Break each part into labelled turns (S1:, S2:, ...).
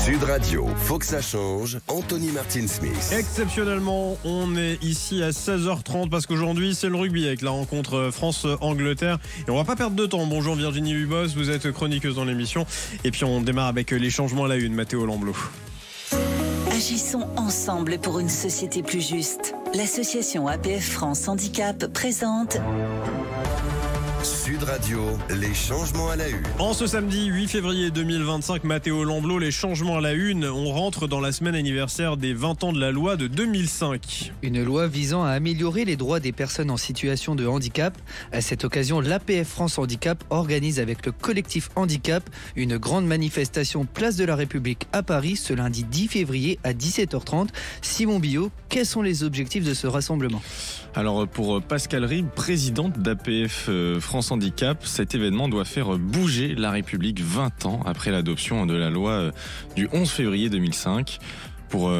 S1: Sud Radio, faut que ça change. Anthony Martin-Smith.
S2: Exceptionnellement, on est ici à 16h30 parce qu'aujourd'hui c'est le rugby avec la rencontre France-Angleterre. Et on va pas perdre de temps. Bonjour Virginie Hubos, vous êtes chroniqueuse dans l'émission. Et puis on démarre avec les changements à la une, Mathéo Lamblot.
S3: Agissons ensemble pour une société plus juste. L'association APF France Handicap présente
S1: Sud Radio, les changements à la une.
S2: En ce samedi 8 février 2025, Mathéo Lamblot, les changements à la une. On rentre dans la semaine anniversaire des 20 ans de la loi de 2005.
S4: Une loi visant à améliorer les droits des personnes en situation de handicap. À cette occasion, l'APF France Handicap organise avec le collectif Handicap une grande manifestation Place de la République à Paris ce lundi 10 février à 17h30. Simon Billot, quels sont les objectifs de ce rassemblement ?
S5: Alors pour Pascal Rib, présidente d'APF France Handicap, cet événement doit faire bouger la République 20 ans après l'adoption de la loi du 11 février 2005. Pour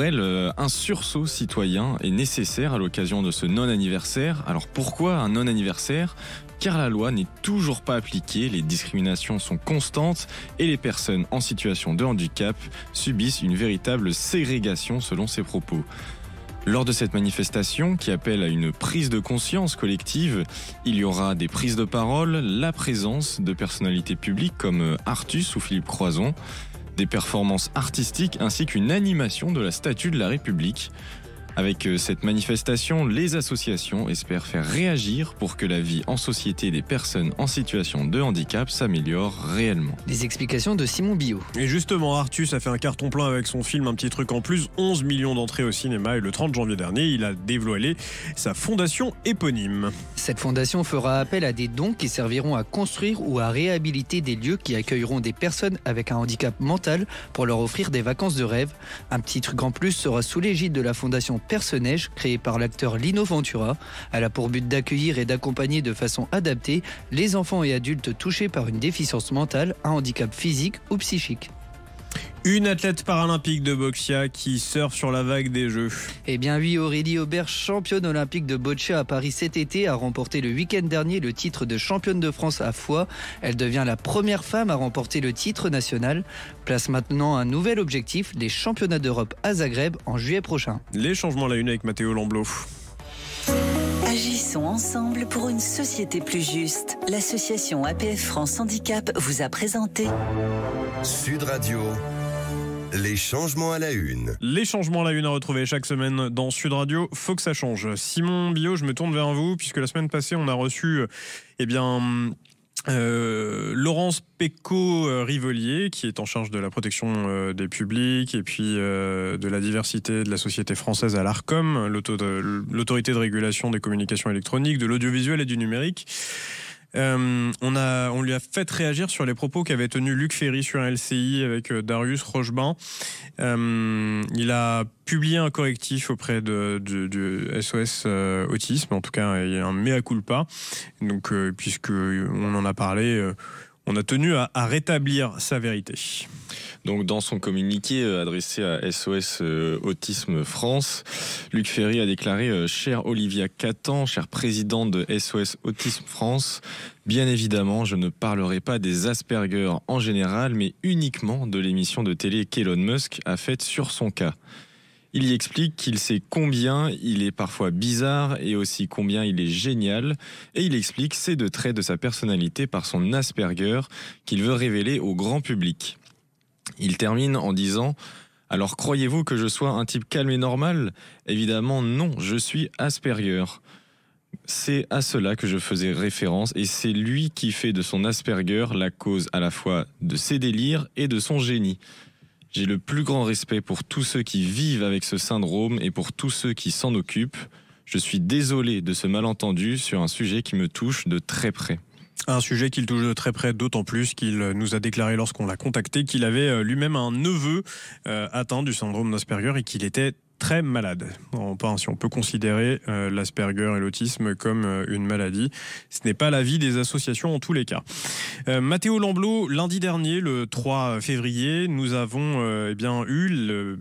S5: elle, un sursaut citoyen est nécessaire à l'occasion de ce non-anniversaire. Alors pourquoi un non-anniversaire ? Car la loi n'est toujours pas appliquée, les discriminations sont constantes et les personnes en situation de handicap subissent une véritable ségrégation selon ses propos. Lors de cette manifestation, qui appelle à une prise de conscience collective, il y aura des prises de parole, la présence de personnalités publiques comme Artus ou Philippe Croizon, des performances artistiques ainsi qu'une animation de la statue de la République. Avec cette manifestation, les associations espèrent faire réagir pour que la vie en société des personnes en situation de handicap s'améliore réellement.
S4: Les explications de Simon Billot.
S2: Et justement, Artus a fait un carton plein avec son film Un petit truc en plus, 11 millions d'entrées au cinéma. Et le 30 janvier dernier, il a dévoilé sa fondation éponyme.
S4: Cette fondation fera appel à des dons qui serviront à construire ou à réhabiliter des lieux qui accueilleront des personnes avec un handicap mental pour leur offrir des vacances de rêve. Un petit truc en plus sera sous l'égide de la fondation Personnage, créée par l'acteur Lino Ventura. Elle a pour but d'accueillir et d'accompagner de façon adaptée les enfants et adultes touchés par une déficience mentale, un handicap physique ou psychique.
S2: Une athlète paralympique de Boxia qui surfe sur la vague des Jeux.
S4: Eh bien oui, Aurélie Aubert, championne olympique de boccia à Paris cet été, a remporté le week-end dernier le titre de championne de France à Foix. Elle devient la première femme à remporter le titre national. Place maintenant un nouvel objectif, les championnats d'Europe à Zagreb en juillet prochain.
S2: Les changements à la une avec Mathéo Lamblot.
S3: Agissons ensemble pour une société plus juste. L'association APF France Handicap vous a présenté
S1: Sud Radio, les changements à la une.
S2: Les changements à la une à retrouver chaque semaine dans Sud Radio. Faut que ça change. Simon Billot, je me tourne vers vous puisque la semaine passée, on a reçu Laurence Pécaud-Rivolier, qui est en charge de la protection des publics et puis de la diversité de la société française à l'ARCOM, l'autorité de régulation des communications électroniques, de l'audiovisuel et du numérique. On lui a fait réagir sur les propos qu'avait tenus Luc Ferry sur LCI avec Darius Rochebain. Il a publié un correctif auprès du SOS Autisme. En tout cas, il y a un mea culpa. Donc, puisque on en a parlé, on a tenu à rétablir sa vérité.
S5: Donc dans son communiqué adressé à SOS Autisme France, Luc Ferry a déclaré « Chère Olivia Catan, chère présidente de SOS Autisme France, bien évidemment, je ne parlerai pas des Asperger en général, mais uniquement de l'émission de télé qu'Elon Musk a faite sur son cas. Il y explique qu'il sait combien il est parfois bizarre et aussi combien il est génial, et il explique ces deux traits de sa personnalité par son Asperger qu'il veut révéler au grand public. » Il termine en disant « Alors croyez-vous que je sois un type calme et normal ? Évidemment non, je suis Asperger. » C'est à cela que je faisais référence et c'est lui qui fait de son Asperger la cause à la fois de ses délires et de son génie. J'ai le plus grand respect pour tous ceux qui vivent avec ce syndrome et pour tous ceux qui s'en occupent. Je suis désolé de ce malentendu sur un sujet qui me touche de très près.
S2: Un sujet qu'il touche de très près, d'autant plus qu'il nous a déclaré lorsqu'on l'a contacté qu'il avait lui-même un neveu atteint du syndrome d'Asperger et qu'il était très malades. Enfin, si on peut considérer l'Asperger et l'autisme comme une maladie. Ce n'est pas l'avis des associations en tous les cas. Mathéo Lamblot, lundi dernier, le 3 février, nous avons eu le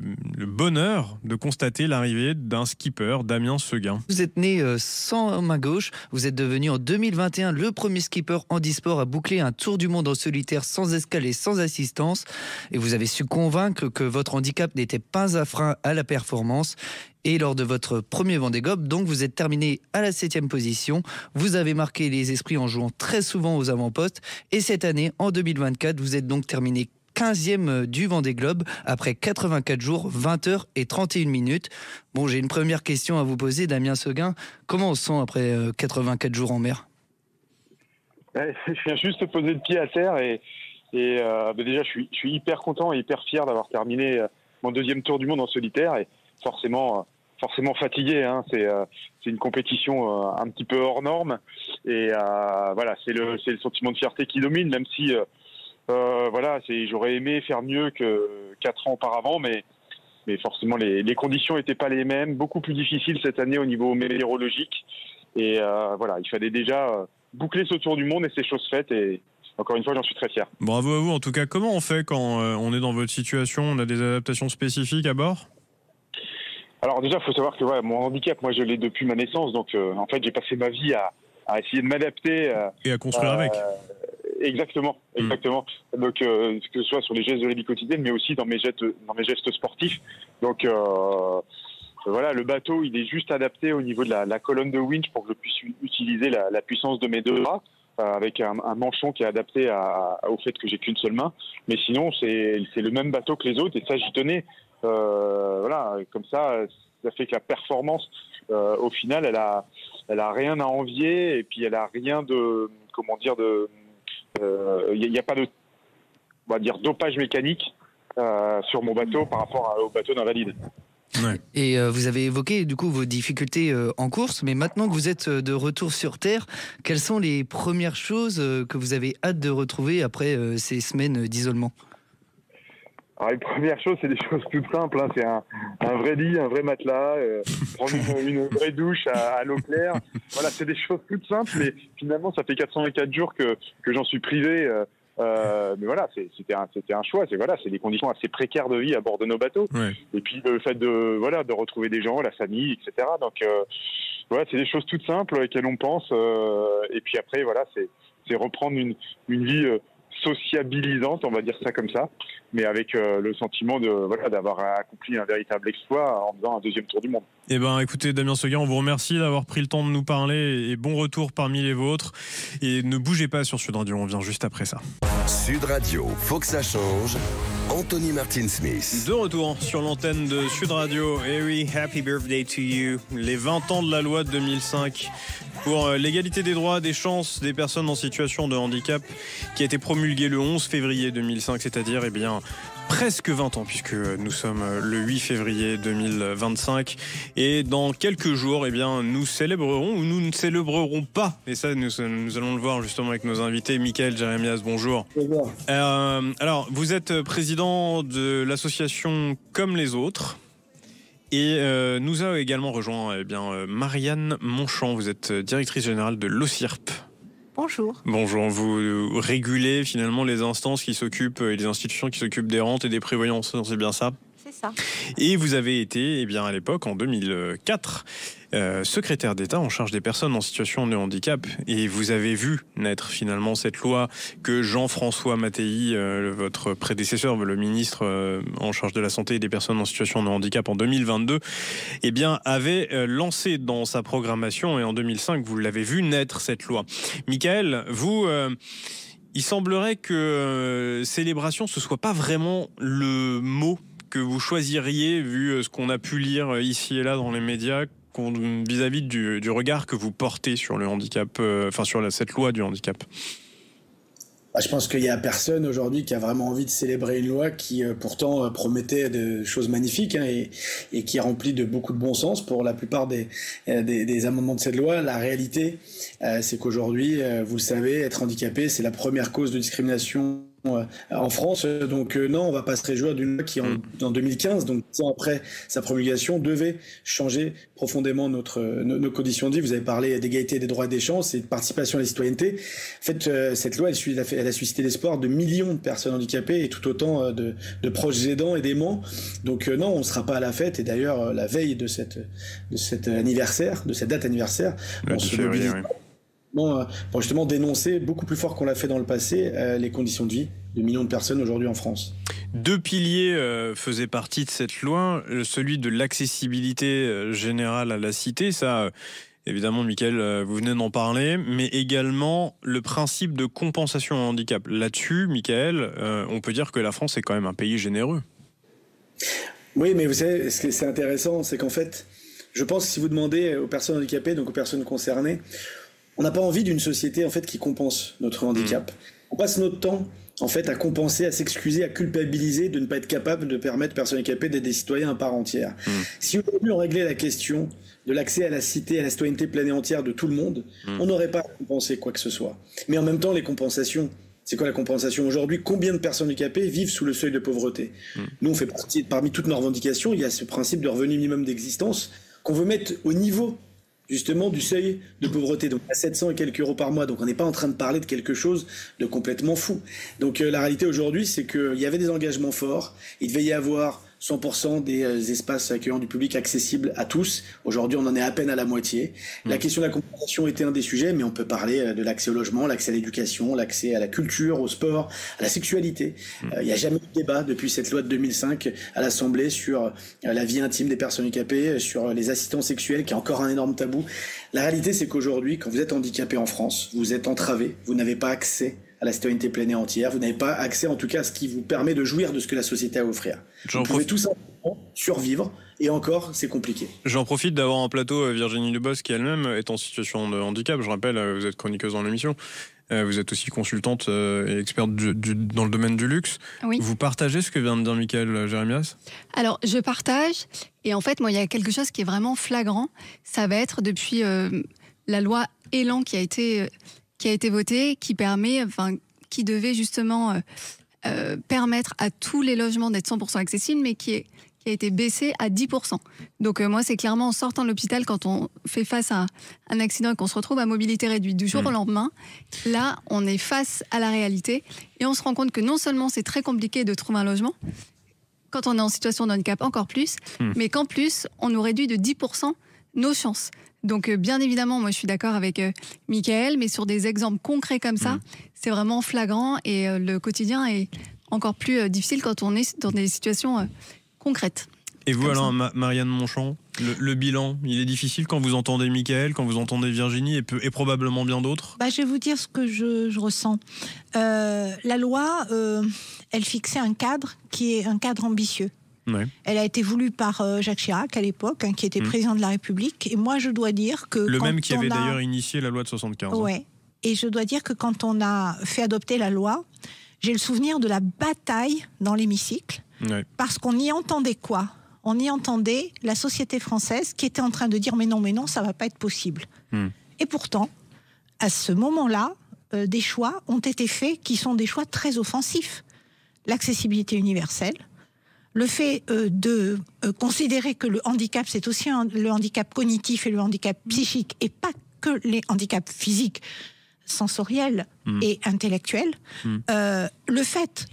S2: bonheur de constater l'arrivée d'un skipper, Damien Seguin.
S4: Vous êtes né sans main gauche, vous êtes devenu en 2021 le premier skipper handisport à boucler un tour du monde en solitaire sans escale et sans assistance, et vous avez su convaincre que votre handicap n'était pas un frein à la performance. Et lors de votre premier Vendée Globe, donc vous êtes terminé à la 7e position. Vous avez marqué les esprits en jouant très souvent aux avant-postes. Et cette année, en 2024, vous êtes donc terminé 15e du Vendée Globe après 84 jours, 20 heures et 31 minutes. Bon, j'ai une première question à vous poser, Damien Seguin. Comment on se sent après 84 jours en mer ?
S6: Je viens juste de poser le pied à terre et déjà je suis hyper content et hyper fier d'avoir terminé mon 2e tour du monde en solitaire et forcément fatigué. Hein. C'est une compétition un petit peu hors norme et voilà, c'est le sentiment de fierté qui domine, même si j'aurais aimé faire mieux que 4 ans auparavant, mais forcément les conditions n'étaient pas les mêmes, beaucoup plus difficiles cette année au niveau météorologique et il fallait déjà boucler ce tour du monde et c'est chose faite et encore une fois j'en suis très fier.
S2: Bravo à vous. En tout cas, comment on fait quand on est dans votre situation? On a des adaptations spécifiques à bord?
S6: Alors déjà, il faut savoir que mon handicap, moi je l'ai depuis ma naissance, donc en fait j'ai passé ma vie à essayer de m'adapter.
S2: Et à construire avec.
S6: Exactement. Donc que ce soit sur les gestes de la vie quotidienne, mais aussi dans mes gestes sportifs. Donc le bateau, il est juste adapté au niveau de la colonne de winch pour que je puisse utiliser la puissance de mes 2 bras, avec un manchon qui est adapté au fait que j'ai qu'une seule main. Mais sinon, c'est le même bateau que les autres, et ça, j'y tenais. Comme ça fait que la performance, au final, elle a rien à envier, et puis elle a rien de, il n'y a pas de, on va dire, dopage mécanique sur mon bateau par rapport au bateau d'invalide.
S2: Ouais.
S4: Et vous avez évoqué du coup vos difficultés en course, mais maintenant que vous êtes de retour sur Terre, quelles sont les premières choses que vous avez hâte de retrouver après ces semaines d'isolement ?
S6: Alors les premières choses, c'est des choses toutes simples. Hein. C'est un vrai lit, un vrai matelas, prendre une vraie douche à l'eau claire. Voilà, c'est des choses toutes simples, mais finalement, ça fait 404 jours que j'en suis privé. Mais voilà, c'était un choix. C'est des conditions assez précaires de vie à bord de nos bateaux.
S2: Ouais.
S6: Et puis le fait de retrouver des gens, la famille, etc. Donc c'est des choses toutes simples auxquelles on pense. Et puis après, c'est reprendre une vie sociabilisante, on va dire ça comme ça, mais avec le sentiment d'avoir accompli un véritable exploit en faisant un 2e tour du monde.
S2: Eh ben, écoutez, Damien Seguin, on vous remercie d'avoir pris le temps de nous parler et bon retour parmi les vôtres. Et ne bougez pas sur Sud Radio, on vient juste après ça.
S1: Sud Radio, faut que ça change. Anthony Martin-Smith.
S2: De retour sur l'antenne de Sud Radio. Eh oui, happy birthday to you. Les 20 ans de la loi de 2005 pour l'égalité des droits, des chances des personnes en situation de handicap qui a été promulguée le 11 février 2005, c'est-à-dire presque 20 ans puisque nous sommes le 8 février 2025 et dans quelques jours nous célébrerons ou nous ne célébrerons pas, et ça nous allons le voir justement avec nos invités. Michael Jérémias, bonjour.
S7: Bonjour.
S2: Alors vous êtes président de l'association Comme les autres et nous a également rejoint Marianne Monchamp, vous êtes directrice générale de l'OCIRP.
S7: Bonjour.
S2: Bonjour, vous régulez finalement les instances qui s'occupent et les institutions qui s'occupent des rentes et des prévoyances, c'est bien ça ?
S7: C'est ça.
S2: Et vous avez été, à l'époque, en 2004, secrétaire d'État en charge des personnes en situation de handicap. Et vous avez vu naître finalement cette loi que Jean-François Mattei, votre prédécesseur, le ministre en charge de la santé et des personnes en situation de handicap en 2022, avait lancé dans sa programmation. Et en 2005, vous l'avez vu naître cette loi. Michael, vous... il semblerait que célébration, ce soit pas vraiment le mot que vous choisiriez, vu ce qu'on a pu lire ici et là dans les médias, vis-à-vis du regard que vous portez sur le handicap, sur cette loi du handicap.
S7: Je pense qu'il n'y a personne aujourd'hui qui a vraiment envie de célébrer une loi qui pourtant promettait de choses magnifiques et qui est remplie de beaucoup de bon sens pour la plupart des amendements de cette loi. La réalité, c'est qu'aujourd'hui, vous le savez, être handicapé, c'est la première cause de discrimination en France. Donc non, on va pas se réjouir d'une loi qui en 2015, donc 10 ans après sa promulgation, devait changer profondément nos conditions de vie. Vous avez parlé d'égalité des droits et des chances et de participation à la citoyenneté. En fait, cette loi, elle a suscité l'espoir de millions de personnes handicapées et tout autant de proches aidants et d'aimants. Donc non, on ne sera pas à la fête. Et d'ailleurs, la veille de cet anniversaire, de cette date anniversaire, on se mobilise pour justement dénoncer beaucoup plus fort qu'on l'a fait dans le passé les conditions de vie de millions de personnes aujourd'hui en France.
S2: 2 piliers faisaient partie de cette loi, celui de l'accessibilité générale à la cité, ça évidemment Mickaël, vous venez d'en parler, mais également le principe de compensation au handicap. Là-dessus, Mickaël, on peut dire que la France est quand même un pays généreux.
S7: Oui, mais vous savez, ce qui est intéressant, c'est qu'en fait, je pense que si vous demandez aux personnes handicapées, donc aux personnes concernées, on n'a pas envie d'une société en fait qui compense notre handicap. On passe notre temps en fait à compenser, à s'excuser, à culpabiliser de ne pas être capable de permettre aux personnes handicapées d'être des citoyens à part entière. Si aujourd'hui on réglait la question de l'accès à la cité, à la citoyenneté pleine et entière de tout le monde, on n'aurait pas à compenser quoi que ce soit. Mais en même temps, les compensations, c'est quoi la compensation aujourd'hui? Combien de personnes handicapées vivent sous le seuil de pauvreté? Nous, on fait partie, parmi toutes nos revendications, il y a ce principe de revenu minimum d'existence qu'on veut mettre au niveau justement du seuil de pauvreté, donc à 700 et quelques euros par mois. Donc on n'est pas en train de parler de quelque chose de complètement fou. Donc la réalité aujourd'hui, c'est qu'il y avait des engagements forts, il devait y avoir 100% des espaces accueillants du public accessibles à tous. Aujourd'hui, on en est à peine à la moitié. La question de la compensation était un des sujets, mais on peut parler de l'accès au logement, l'accès à l'éducation, l'accès à la culture, au sport, à la sexualité. Il n'y a jamais eu de débat depuis cette loi de 2005 à l'Assemblée sur la vie intime des personnes handicapées, sur les assistants sexuels, qui est encore un énorme tabou. La réalité, c'est qu'aujourd'hui, quand vous êtes handicapé en France, vous êtes entravé, vous n'avez pas accès à la citoyenneté pleine et entière, vous n'avez pas accès en tout cas à ce qui vous permet de jouir de ce que la société a à offrir. Vous pouvez tout simplement survivre, et encore, c'est compliqué.
S2: J'en profite d'avoir en plateau Virginie Debos, qui elle-même est en situation de handicap. Je rappelle, vous êtes chroniqueuse dans l'émission, vous êtes aussi consultante et experte dans le domaine du luxe.
S8: Oui.
S2: Vous partagez ce que vient de dire Mickaël Jérémias? Alors,
S8: je partage, et en fait, moi, il y a quelque chose qui est vraiment flagrant. Ça va être depuis la loi Elan qui a été votée, qui devait justement permettre à tous les logements d'être 100% accessibles, mais qui a été baissé à 10%. Donc moi, c'est clairement en sortant de l'hôpital, quand on fait face à un accident et qu'on se retrouve à mobilité réduite du jour au lendemain, là, on est face à la réalité et on se rend compte que non seulement c'est très compliqué de trouver un logement, quand on est en situation de handicap encore plus, mais qu'en plus, on nous réduit de 10% nos chances. Donc bien évidemment, moi je suis d'accord avec Mickaël, mais sur des exemples concrets comme ça, c'est vraiment flagrant et le quotidien est encore plus difficile quand on est dans des situations concrètes.
S2: Et vous alors, Marianne Monchamp, le bilan, il est difficile quand vous entendez Mickaël, quand vous entendez Virginie et probablement bien d'autres?
S9: Je vais vous dire ce que je ressens. La loi, elle fixait un cadre qui est un cadre ambitieux. Ouais. Elle a été voulue par Jacques Chirac à l'époque, qui était président de la République. Et moi, je dois dire que...
S2: Le même qui avait d'ailleurs initié la loi de 75.
S9: Ouais. Et je dois dire que quand on a fait adopter la loi, j'ai le souvenir de la bataille dans l'hémicycle. Ouais. Parce qu'on y entendait quoi? On y entendait la société française qui était en train de dire « mais non, ça ne va pas être possible ». Et pourtant, à ce moment-là, des choix ont été faits qui sont des choix très offensifs. L'accessibilité universelle, le fait de considérer que le handicap, c'est aussi le handicap cognitif et le handicap psychique, et pas que les handicaps physiques, sensoriels et intellectuels. Le fait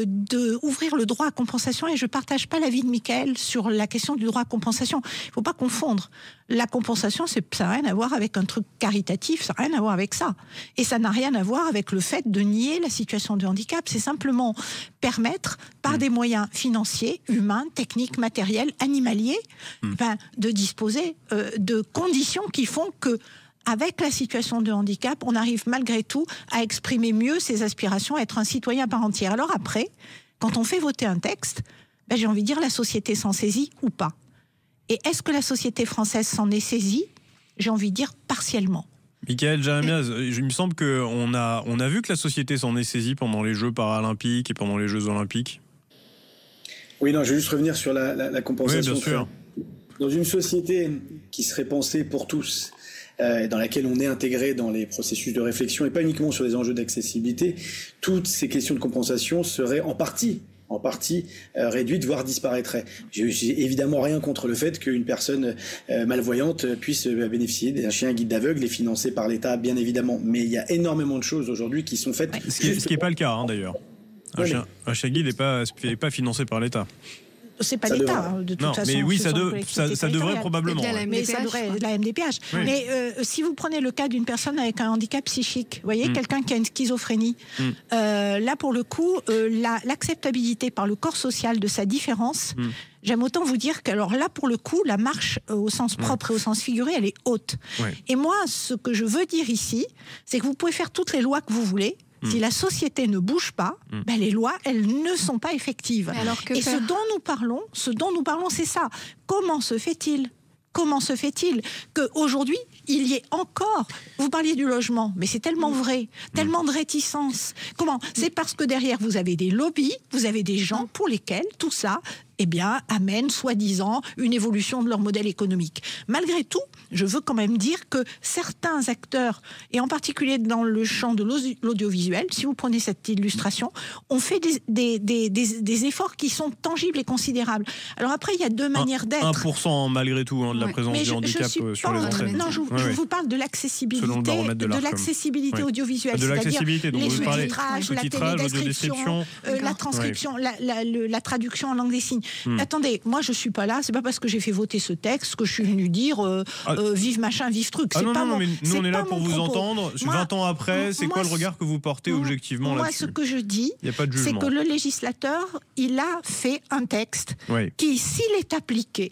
S9: d'ouvrir le droit à compensation, et je ne partage pas l'avis de Mickaël sur la question du droit à compensation. Il ne faut pas confondre. La compensation, ça n'a rien à voir avec un truc caritatif, ça n'a rien à voir avec ça. Et ça n'a rien à voir avec le fait de nier la situation de handicap. C'est simplement permettre, par des moyens financiers, humains, techniques, matériels, animaliers, de disposer de conditions qui font que avec la situation de handicap, on arrive malgré tout à exprimer mieux ses aspirations, à être un citoyen à part entière. Alors après, quand on fait voter un texte, j'ai envie de dire la société s'en saisit ou pas. Et est-ce que la société française s'en est saisie? J'ai envie de dire partiellement.
S2: Mickaël Jérémias, il me semble qu'on a vu que la société s'en est saisie pendant les Jeux paralympiques et pendant les Jeux olympiques.
S7: Oui, non, je vais juste revenir sur la compensation.
S2: Oui, bien sûr.
S7: Dans une société qui serait pensée pour tous, dans laquelle on est intégré dans les processus de réflexion et pas uniquement sur les enjeux d'accessibilité, toutes ces questions de compensation seraient en partie réduite, voire disparaîtrait. J'ai évidemment rien contre le fait qu'une personne malvoyante puisse bénéficier d'un chien guide d'aveugle et financé par l'État, bien évidemment. Mais il y a énormément de choses aujourd'hui qui sont faites.
S2: Ce qui n'est pas le cas, d'ailleurs. Un chien guide n'est pas financé par l'État.
S9: C'est pas l'État, de toute façon.
S2: Mais oui, ça devrait probablement.
S9: Mais ça devrait la MDPH. Oui. Mais si vous prenez le cas d'une personne avec un handicap psychique, vous voyez, quelqu'un qui a une schizophrénie, là, pour le coup, l'acceptabilité par le corps social de sa différence, j'aime autant vous dire que, alors là, pour le coup, la marche au sens propre et au sens figuré, elle est haute. Et moi, ce que je veux dire ici, c'est que vous pouvez faire toutes les lois que vous voulez. Si la société ne bouge pas, les lois, elles ne sont pas effectives. Et ce dont nous parlons, c'est ça. Comment se fait-il qu'aujourd'hui, il y ait encore... Vous parliez du logement, mais c'est tellement vrai, tellement de réticence. Comment ? C'est parce que derrière, vous avez des lobbies, vous avez des gens pour lesquels tout ça... amène, soi-disant, une évolution de leur modèle économique. Malgré tout, je veux quand même dire que certains acteurs, et en particulier dans le champ de l'audiovisuel, si vous prenez cette illustration, ont fait des efforts qui sont tangibles et considérables. Alors après, il y a deux manières d'être.
S2: 1% malgré tout de la présence du handicap sur les antennes.
S9: Non, je vous parle de l'accessibilité audiovisuelle.
S2: De l'accessibilité, donc
S9: les
S2: vous parlez
S9: sous-titrage, la télédescription, la transcription, la traduction en langue des signes. Attendez, moi je suis pas là, c'est pas parce que j'ai fait voter ce texte que je suis venu dire vive machin, vive truc.
S2: Non, mais nous on est là pour vous entendre. 20 ans après, c'est quoi le regard que vous portez objectivement là-dessus ?
S9: Moi, ce que je dis, c'est que le législateur, il a fait un texte qui, s'il est appliqué,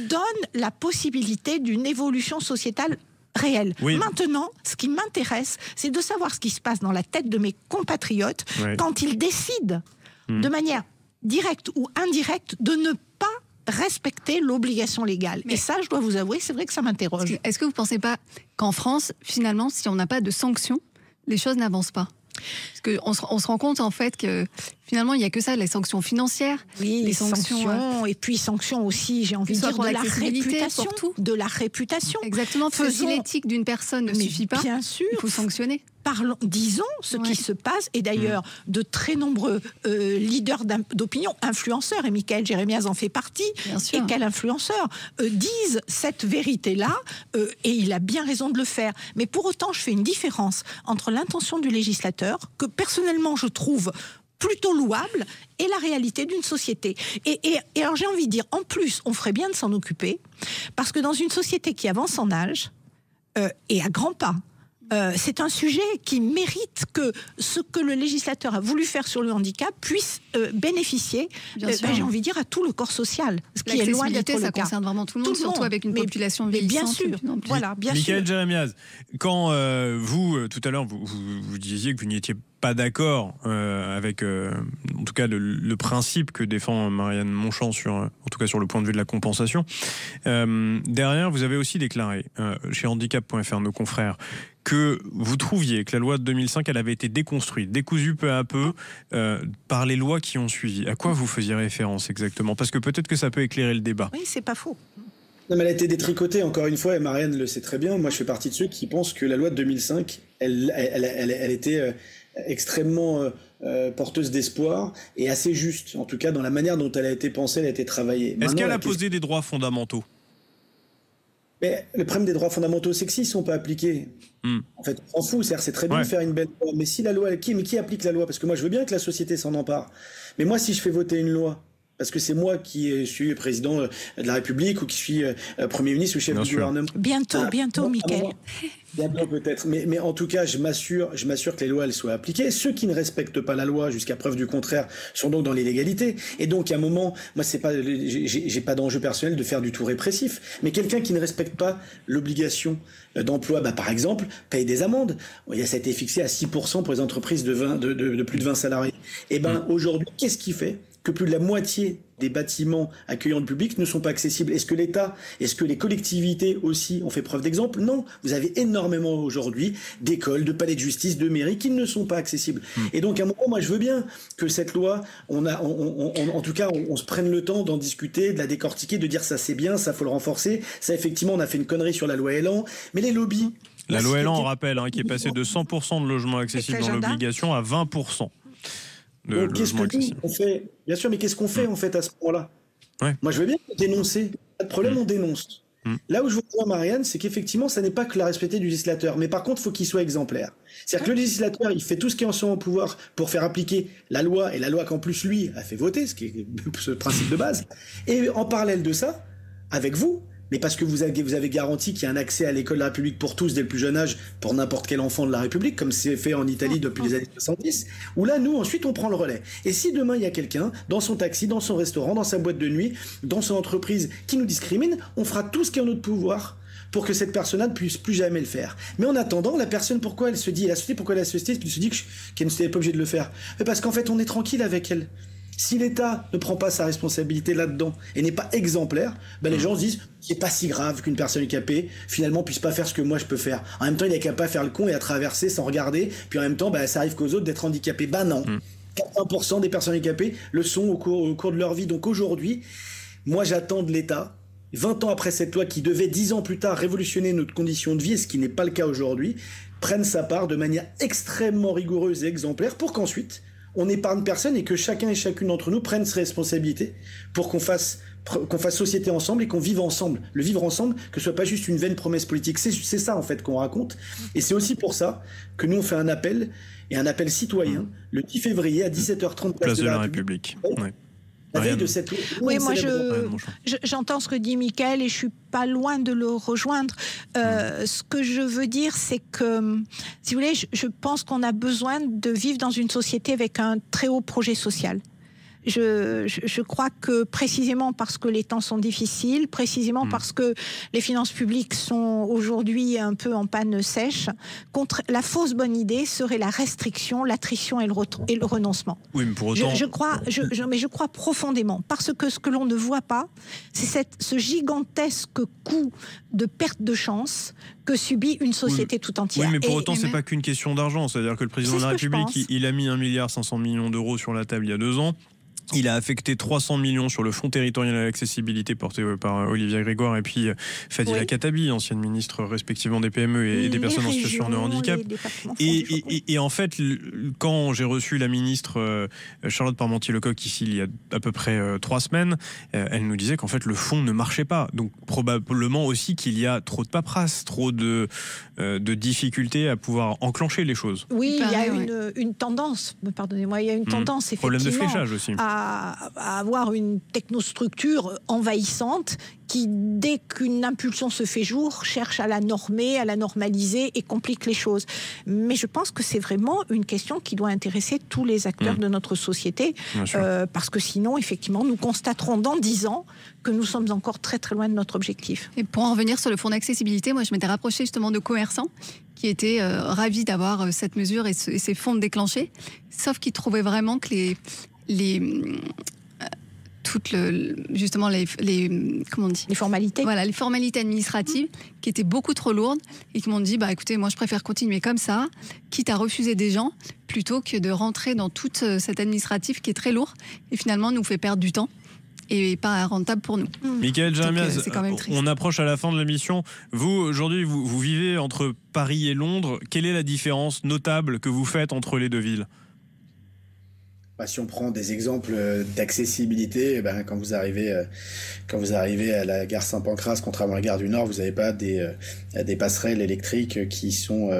S9: donne la possibilité d'une évolution sociétale réelle. Maintenant, ce qui m'intéresse, c'est de savoir ce qui se passe dans la tête de mes compatriotes quand ils décident de manière directe ou indirecte de ne pas respecter l'obligation légale. Et ça, je dois vous avouer, c'est vrai que ça m'interroge.
S8: Est-ce que vous ne pensez pas qu'en France, finalement, si on n'a pas de sanctions, les choses n'avancent pas ? Parce qu'on se rend compte en fait que finalement il n'y a que ça, les sanctions financières,
S9: les sanctions et puis sanctions aussi, j'ai envie de dire, de la réputation.
S8: Exactement, parce que si l'éthique d'une personne ne suffit pas,
S9: bien sûr,
S8: il faut sanctionner.
S9: Disons ce qui se passe, et d'ailleurs de très nombreux leaders d'opinion, influenceurs, et Michael Jérémiaz en fait partie, et quel influenceur, disent cette vérité-là, et il a bien raison de le faire. Mais pour autant, je fais une différence entre l'intention du législateur, que personnellement je trouve plutôt louable, et la réalité d'une société. Et alors j'ai envie de dire, en plus, on ferait bien de s'en occuper, parce que dans une société qui avance en âge, et à grands pas, c'est un sujet qui mérite que ce que le législateur a voulu faire sur le handicap puisse bénéficier, j'ai envie de dire, à tout le corps social, ce qui est loin d'être le cas.
S8: Ça concerne vraiment tout le monde, surtout avec une population vieillissante.
S9: Bien sûr, voilà, bien sûr.
S2: Michael Jérémiaz, quand vous, tout à l'heure, vous disiez que vous n'étiez pas d'accord avec, en tout cas, le principe que défend Marianne Monchamp, en tout cas sur le point de vue de la compensation. Derrière, vous avez aussi déclaré, chez handicap.fr, nos confrères, que vous trouviez que la loi de 2005, elle avait été déconstruite, décousue peu à peu par les lois qui ont suivi. À quoi vous faisiez référence exactement ? Parce que peut-être que ça peut éclairer le débat.
S9: Oui, c'est pas faux.
S7: Non, mais elle a été détricotée, encore une fois, et Marianne le sait très bien. Moi, je fais partie de ceux qui pensent que la loi de 2005, elle était extrêmement porteuse d'espoir et assez juste, en tout cas dans la manière dont elle a été pensée, elle a été travaillée.
S2: Est-ce qu'elle a posé des droits fondamentaux ?
S7: Mais le problème des droits fondamentaux, c'est que s'ils ne sont pas appliqués, en fait, on s'en fout. C'est très bien de faire une belle loi, mais si la loi, qui applique la loi ? Parce que moi, je veux bien que la société s'en empare. Mais moi, si je fais voter une loi, parce que c'est moi qui suis président de la République ou qui suis Premier ministre ou chef du gouvernement.
S9: Bientôt, Michael.
S7: Bientôt peut-être. Mais en tout cas, je m'assure que les lois elles soient appliquées. Ceux qui ne respectent pas la loi jusqu'à preuve du contraire sont donc dans l'illégalité. Et donc, à un moment, moi, j'ai pas d'enjeu personnel de faire du tout répressif. Mais quelqu'un qui ne respecte pas l'obligation d'emploi, par exemple, paye des amendes. Ça a été fixé à 6% pour les entreprises de plus de 20 salariés. Et aujourd'hui, qu'est-ce qui fait que plus de la moitié des bâtiments accueillants le public ne sont pas accessibles. Est-ce que l'État, est-ce que les collectivités aussi ont fait preuve d'exemple? Non. Vous avez énormément aujourd'hui d'écoles, de palais de justice, de mairies qui ne sont pas accessibles. Et donc, à un moment, moi, je veux bien que cette loi, en tout cas, on se prenne le temps d'en discuter, de la décortiquer, de dire ça c'est bien, ça faut le renforcer. Ça, effectivement, on a fait une connerie sur la loi Elan. Mais les lobbies...
S2: La loi Elan, on rappelle, qui est passée de 100% de logements accessibles dans l'obligation à 20%.
S7: Qu'est-ce qu'on fait? Bien sûr, mais qu'est-ce qu'on fait en fait à ce moment-là? Moi, je veux bien dénoncer. Pas de problème, on dénonce. Là où je vous rejoins, Marianne, c'est qu'effectivement, ça n'est pas que la respecter du législateur, mais par contre, il faut qu'il soit exemplaire. C'est-à-dire que le législateur, il fait tout ce qui est en son pouvoir pour faire appliquer la loi, et la loi qu'en plus, lui, a fait voter, ce qui est ce principe de base. Et en parallèle de ça, avec vous, mais parce que vous avez garanti qu'il y a un accès à l'école de la République pour tous dès le plus jeune âge, pour n'importe quel enfant de la République, comme c'est fait en Italie depuis les années 70, où là, nous, ensuite, on prend le relais. Et si demain, il y a quelqu'un, dans son taxi, dans son restaurant, dans sa boîte de nuit, dans son entreprise, qui nous discrimine, on fera tout ce qui est en notre pouvoir pour que cette personne-là ne puisse plus jamais le faire. Mais en attendant, la personne, pourquoi elle se dit, la société, pourquoi la société se dit qu'elle n'est pas obligée de le faire? Parce qu'en fait, on est tranquille avec elle. Si l'État ne prend pas sa responsabilité là-dedans et n'est pas exemplaire, les gens se disent c'est pas si grave qu'une personne handicapée finalement puisse pas faire ce que moi je peux faire. En même temps, il est capable de faire le con et à traverser sans regarder. Puis en même temps, ça arrive qu'aux autres d'être handicapés. Non. 80% des personnes handicapées le sont au cours de leur vie. Donc aujourd'hui, moi j'attends de l'État, 20 ans après cette loi qui devait 10 ans plus tard révolutionner notre condition de vie, et ce qui n'est pas le cas aujourd'hui, prenne sa part de manière extrêmement rigoureuse et exemplaire pour qu'ensuite on épargne personne et que chacun et chacune d'entre nous prenne ses responsabilités pour qu'on fasse société ensemble et qu'on vive ensemble. Le vivre ensemble, que ce soit pas juste une vaine promesse politique. C'est ça, en fait, qu'on raconte. Et c'est aussi pour ça que nous, on fait un appel, et un appel citoyen, le 10 février à 17h30, place de la République. De cette...
S9: Oui, moi j'entends ce que dit Mickaël et je suis pas loin de le rejoindre. Ce que je veux dire, c'est que, si vous voulez, je pense qu'on a besoin de vivre dans une société avec un très haut projet social. Je crois que précisément parce que les temps sont difficiles, précisément parce que les finances publiques sont aujourd'hui un peu en panne sèche, la fausse bonne idée serait la restriction, l'attrition et le renoncement.
S2: Oui, mais pour autant...
S9: je crois profondément, parce que ce que l'on ne voit pas, c'est ce gigantesque coût de perte de chance que subit une société tout entière.
S2: Oui, mais pour autant, c'est pas qu'une question d'argent. C'est-à-dire que le président de la République, il a mis 1,5 milliard d'euros sur la table il y a 2 ans. Il a affecté 300 millions sur le Fonds territorial à l'accessibilité porté par Olivia Grégoire et puis Fadila Khattabi, ancienne ministre respectivement des PME et des personnes en situation de handicap. Et en fait, quand j'ai reçu la ministre Charlotte Parmentier-Lecocq ici il y a à peu près 3 semaines, elle nous disait qu'en fait le fonds ne marchait pas. Donc probablement aussi qu'il y a trop de paperasse, trop de difficultés à pouvoir enclencher les choses.
S9: Oui, il y a une tendance, pardonnez-moi, il y a une tendance effectivement.
S2: Problème de fléchage aussi.
S9: À avoir une technostructure envahissante qui, dès qu'une impulsion se fait jour, cherche à la normer, à la normaliser et complique les choses. Mais je pense que c'est vraiment une question qui doit intéresser tous les acteurs de notre société, parce que sinon, effectivement, nous constaterons dans 10 ans que nous sommes encore très très loin de notre objectif.
S8: Et pour en revenir sur le fonds d'accessibilité, moi je m'étais rapprochée justement de commerçants qui étaient ravis d'avoir cette mesure et ces fonds déclenchés, sauf qu'ils trouvaient vraiment que justement les
S9: formalités.
S8: Voilà, les formalités administratives qui étaient beaucoup trop lourdes et qui m'ont dit écoutez, moi je préfère continuer comme ça, quitte à refuser des gens, plutôt que de rentrer dans toute cette administrative qui est très lourde et finalement nous fait perdre du temps et pas rentable pour nous.
S2: Mickaël Jeremias, on approche à la fin de l'émission. Vous, aujourd'hui, vous vivez entre Paris et Londres. Quelle est la différence notable que vous faites entre les deux villes ?
S7: Si on prend des exemples d'accessibilité, quand vous arrivez à la gare Saint-Pancras, contrairement à la gare du Nord, vous n'avez pas des passerelles électriques qui sont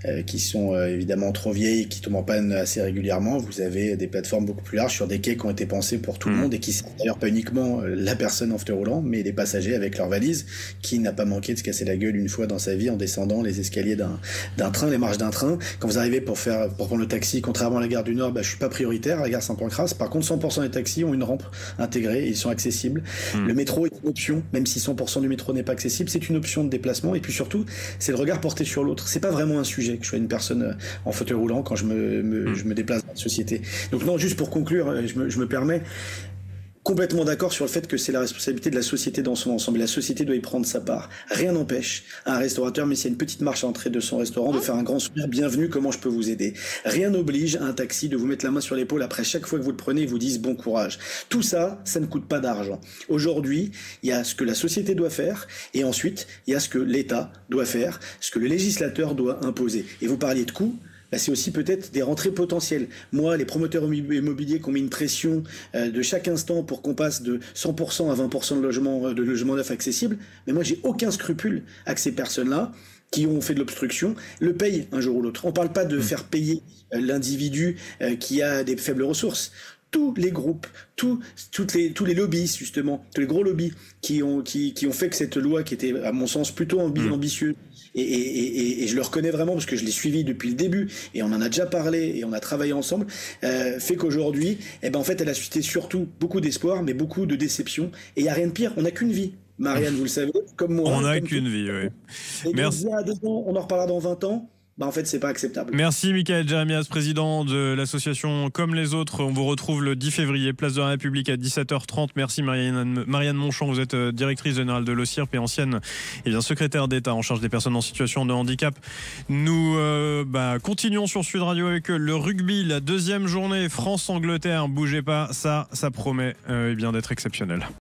S7: évidemment trop vieilles, qui tombent en panne assez régulièrement. Vous avez des plateformes beaucoup plus larges sur des quais qui ont été pensés pour tout le monde et qui servent d'ailleurs pas uniquement la personne en fauteuil roulant, mais les passagers avec leurs valises. Qui n'a pas manqué de se casser la gueule une fois dans sa vie en descendant les escaliers d'un train, les marches d'un train. Quand vous arrivez pour prendre le taxi, contrairement à la gare du Nord, je suis pas prioritaire à la gare Saint-Pancras. Par contre, 100% des taxis ont une rampe intégrée et ils sont accessibles. Le métro est une option, même si 100% du métro n'est pas accessible, c'est une option de déplacement. Et puis surtout, c'est le regard porté sur l'autre. C'est pas vraiment un sujet que je sois une personne en fauteuil roulant quand je me déplace dans la société. Donc non, juste pour conclure, je me permets. complètement d'accord sur le fait que c'est la responsabilité de la société dans son ensemble. Et la société doit y prendre sa part. Rien n'empêche à un restaurateur, mais s'il y a une petite marche à l'entrée de son restaurant, de faire un grand sourire, bienvenue, comment je peux vous aider? Rien n'oblige à un taxi de vous mettre la main sur l'épaule après chaque fois que vous le prenez et vous disent bon courage. Tout ça, ça ne coûte pas d'argent. Aujourd'hui, il y a ce que la société doit faire et ensuite, il y a ce que l'État doit faire, ce que le législateur doit imposer. Et vous parliez de coûts. C'est aussi peut-être des rentrées potentielles. Moi, les promoteurs immobiliers qui ont mis une pression de chaque instant pour qu'on passe de 100% à 20% de logements neufs accessibles, mais moi, j'ai aucun scrupule à que ces personnes-là qui ont fait de l'obstruction le payent un jour ou l'autre. On ne parle pas de faire payer l'individu qui a des faibles ressources. Tous les groupes, tous les lobbies, justement, tous les gros lobbies qui ont fait que cette loi, qui était, à mon sens, plutôt ambitieuse, et je le reconnais vraiment parce que je l'ai suivi depuis le début et on en a déjà parlé et on a travaillé ensemble, fait qu'aujourd'hui, en fait, elle a suscité surtout beaucoup d'espoir, mais beaucoup de déception. Et il n'y a rien de pire, on n'a qu'une vie. Marianne, vous le savez, comme moi.
S2: On n'a qu'une vie, oui.
S7: Merci. On en reparlera dans 20 ans. En fait, c'est pas acceptable.
S2: Merci Michael Jeremias, président de l'association Comme les Autres. On vous retrouve le 10 février, place de la République à 17h30. Merci Marianne Monchamp, vous êtes directrice générale de l'OCIRP et ancienne secrétaire d'État en charge des personnes en situation de handicap. Nous continuons sur Sud Radio avec le rugby, la deuxième journée France-Angleterre. Bougez pas, ça promet d'être exceptionnel.